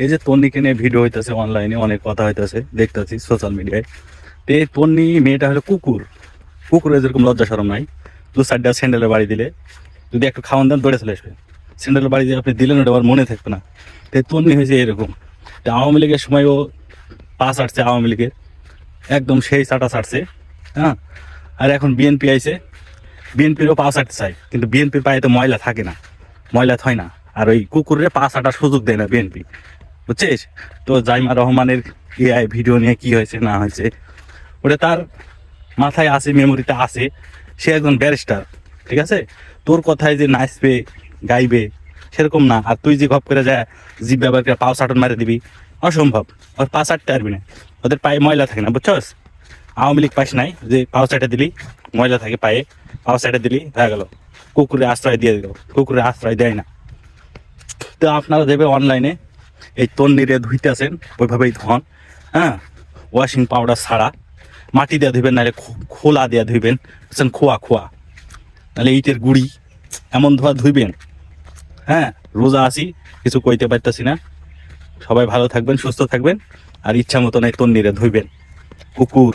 এই যে তন্নিকে নিয়ে ভিডিও হইতেছে, অনলাইনে অনেক কথা হইতেছে, দেখতেছি সোশ্যাল মিডিয়ায়। তো এই তন্নি মেয়েটা হলো কুকুর। কুকুরের যেরকম লজ্জা শরম নাই, দু সাইডটা স্যান্ডেলের বাড়ি দিলে যদি একটু খাওয়ান দেন দৌড়ে চলে আসবে। স্যান্ডেলের বাড়ি দিয়ে আপনি দিলেন, ওটা আবার মনে থাকবে না। তো এই তন্নি হয়েছে এরকম। তো আওয়ামী লীগের সময় ও পাস আটছে, আওয়ামী লীগের একদম সেই চাটা ছাড়ছে। হ্যাঁ, আর এখন বিএনপি আইছে, বিএনপিরও পাস আটতে চাই, কিন্তু বিএনপির পায়ে তো ময়লা থাকে না, ময়লা থয় না। আর ওই কুকুরের পাস আটার সুযোগ দেয় না বিএনপি, বুঝছিস? তো জাইমা রহমানের এআই ভিডিও নিয়ে কি হয়েছে না হয়েছে ওটা তার মাথায় আছে, মেমোরিতে আছে। সে একজন ব্যারিস্টার, ঠিক আছে? তোর কথায় যে নাচবে গাইবে সেরকম না। আর তুই যে গপ করে যায় জিভ ব্যবহার করে পাও সাটন মারে দিবি, অসম্ভব। ওর পা চাটতে পারবি না, ওদের পায়ে ময়লা থাকে না, বুঝছস? আওয়ামী লীগ পাইস নাই যে পাও চাটে দিলি ময়লা থাকে পায়ে, পাও চাটে দিলি হয়ে গেল। কুকুরে আশ্রয় দিয়ে দিল, কুকুরে আশ্রয় দেয় না। তো আপনারা দেবে অনলাইনে এই তন্নিরে ধুইতেছেন ওইভাবেই ধন। হ্যাঁ, ওয়াশিং পাউডার ছাড়া মাটি দিয়ে ধুইবেন, নাহলে খোলা দিয়ে ধুইবেন, বুঝছেন? খোয়া খোয়া, নাহলে ইটের গুড়ি, এমন ধোয়া ধুইবেন। হ্যাঁ, রোজা আছি, কিছু কইতে পারতেছি না। সবাই ভালো থাকবেন, সুস্থ থাকবেন, আর ইচ্ছা মতন এই তন্নিরে ধুইবেন। কুকুর।